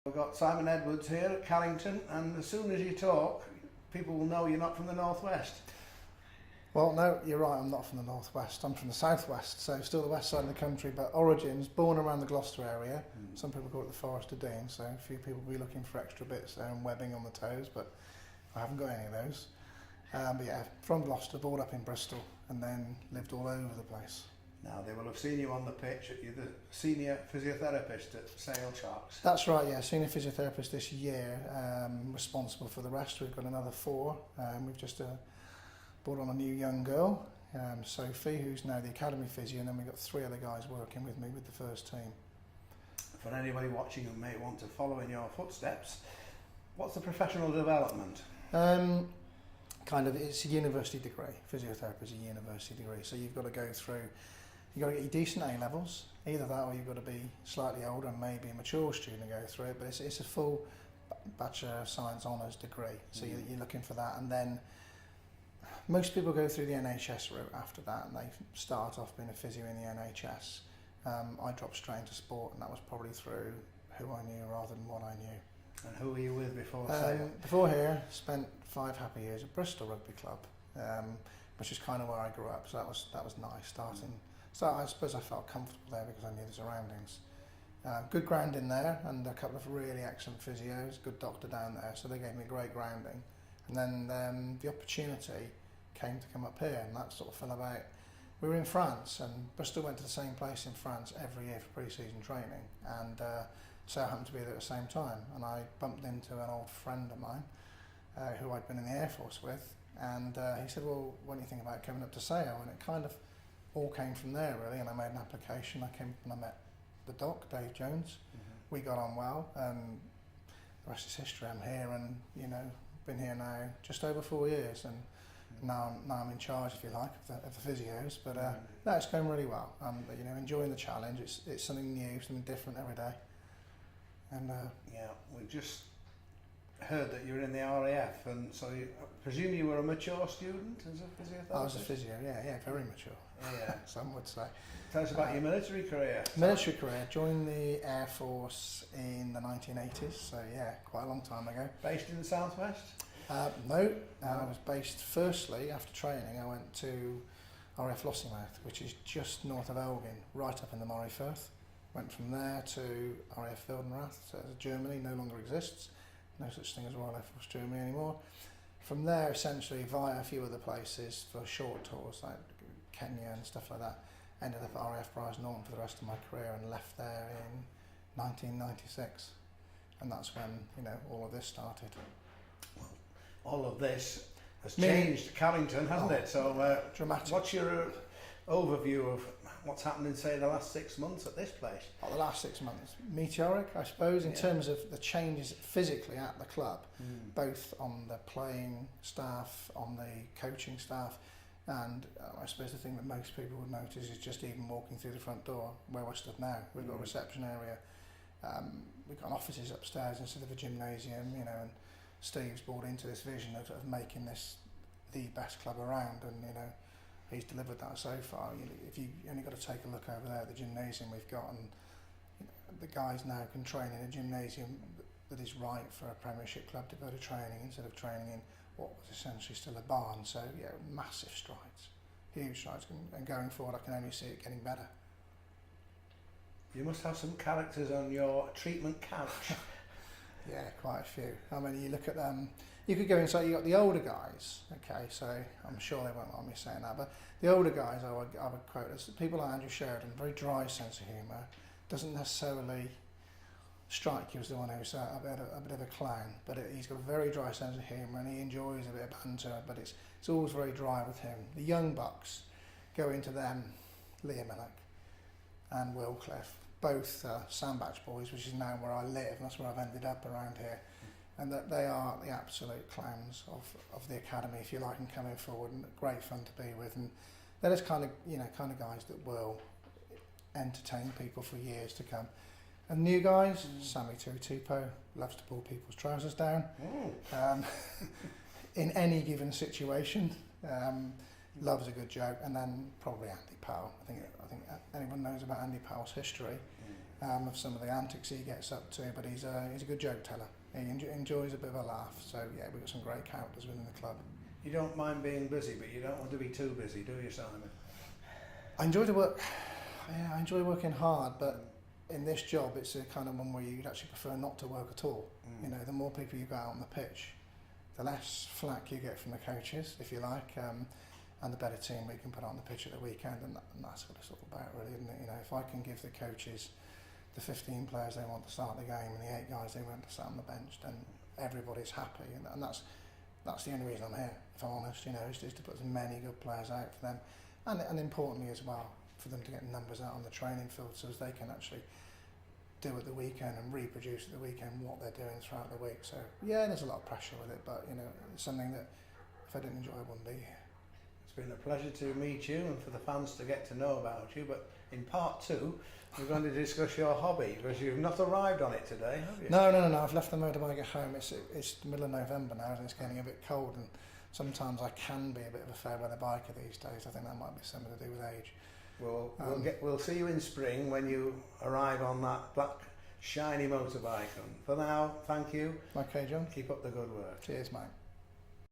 We've got Simon Edwards here at Callington, and as soon as you talk, people will know you're not from the northwest. Well, no, you're right, I'm not from the northwest, I'm from the southwest, so still the west side of the country, but origins, born around the Gloucester area. Some people call it the Forest of Dean, so a few people will be looking for extra bits there and webbing on the toes, but I haven't got any of those. But yeah, from Gloucester, brought up in Bristol, and then lived all over the place. Now, they will have seen you on the pitch. You're the senior physiotherapist at Sale Sharks. That's right, yeah, senior physiotherapist this year, responsible for the rest. We've got another 4. We've just brought on a new young girl, Sophie, who's now the academy physio, and then we've got 3 other guys working with me with the first team. For anybody watching who may want to follow in your footsteps, what's the professional development? It's a university degree. Physiotherapy is a university degree, so you've got to go through, you've got to get your decent A levels, either that or you've got to be slightly older and maybe a mature student and go through it, but it's a full Bachelor of Science Honours degree, so you're looking for that, and then most people go through the NHS route after that, and they start off being a physio in the NHS. I dropped straight into sport, and that was probably through who I knew rather than what I knew. And who were you with before Sale? Before here, spent 5 happy years at Bristol Rugby Club, which is kind of where I grew up, so that was nice starting. So I suppose I felt comfortable there because I knew the surroundings. Good grounding there, and a couple of really excellent physios, good doctor down there, so they gave me great grounding. And then the opportunity came to come up here, and that sort of fell about. We were in France, and Bristol went to the same place in France every year for pre-season training, and so I happened to be there at the same time, and I bumped into an old friend of mine who I'd been in the Air Force with, and he said, well, what do you think about coming up to Sale? And it kind of all came from there really, and I made an application. I came up and I met the doc, Dave Jones. We got on well, and the rest is history. I'm here, and been here now just over 4 years, and now I'm in charge, if you like, of the physios. But no, it's going really well. Enjoying the challenge. It's something new, something different every day. And yeah, we just heard that you were in the RAF, and so I presume you were a mature student as a physiotherapist? I was a physio, yeah, very mature. Yeah, some would say. Tell us about your military career. Military career, joined the Air Force in the 1980s, so yeah, quite a long time ago. Based in the southwest? No, I was based firstly, after training, I went to RAF Lossiemouth, which is just north of Elgin, right up in the Moray Firth. Went from there to RAF Wildenrath, so Germany no longer exists, no such thing as Royal Air Force Germany anymore. From there, essentially, via a few other places for short tours, like Kenya and stuff like that, ended up at RAF Brize Norton for the rest of my career and left there in 1996. And that's when, all of this started. Well, all of this has changed Callington, hasn't it? So, dramatic. What's your overview of what's happened in, say, the last 6 months at this place? The last 6 months, meteoric, I suppose, in terms of the changes physically at the club, both on the playing staff, on the coaching staff, and I suppose the thing that most people would notice is just even walking through the front door, where we're stood now. We've got a reception area, we've got offices upstairs instead of a gymnasium, and Steve's bought into this vision of making this the best club around, and he's delivered that so far. If you only got to take a look over there at the gymnasium we've got, and the guys now can train in a gymnasium that is right for a Premiership club to go to training instead of training in what was essentially still a barn. So yeah, massive strides, huge strides, and going forward I can only see it getting better. You must have some characters on your treatment couch. Yeah, quite a few. I mean, you look at them, you could go inside, you got the older guys, okay, so I'm sure they won't mind me saying that, but the older guys I would quote as people like Andrew Sheridan, very dry sense of humour, doesn't necessarily strike you as the one who's a bit of a clown, but he's got a very dry sense of humour, and he enjoys a bit of banter, but it's always very dry with him. The young bucks, go into them, Liam Millick and Will Cliff, both Sandbach boys, which is now where I live, and that's where I've ended up around here. And that they are the absolute clowns of the academy, if you like, and coming forward, and great fun to be with. And they're just kind of guys that will entertain people for years to come. And new guys, Sammy Tutupo loves to pull people's trousers down in any given situation. Loves a good joke, and then probably Andy Powell. I think anyone knows about Andy Powell's history. of some of the antics he gets up to, but he's a good joke teller. He enjoys a bit of a laugh. So yeah, we've got some great characters within the club. You don't mind being busy, but you don't want to be too busy, do you, Simon? I enjoy the work. Yeah, I enjoy working hard, but in this job, it's a kind of one where you'd actually prefer not to work at all. You know, the more people you got out on the pitch, the less flack you get from the coaches, if you like, and the better team we can put on the pitch at the weekend, and that's what it's all about, really, isn't it? You know, if I can give the coaches the 15 players they want to start the game and the 8 guys they want to sit on the bench, then everybody's happy, and that's the only reason I'm here, if I'm honest. You know, is to put as many good players out for them, and importantly as well, for them to get numbers out on the training field so as they can actually do at the weekend and reproduce at the weekend what they're doing throughout the week. So yeah, there's a lot of pressure with it, but you know, it's something that if I didn't enjoy, I wouldn't be here. It's been a pleasure to meet you and for the fans to get to know about you, but in part 2 we're going to discuss your hobby, because you've not arrived on it today, have you? No, I've left the motorbike at home. It's the middle of November now and it's getting a bit cold, and sometimes I can be a bit of a fair weather biker these days. I think that might be something to do with age. Well, we'll see you in spring when you arrive on that black shiny motorbike. And for now, thank you. Okay, John. Keep up the good work. Cheers, mate.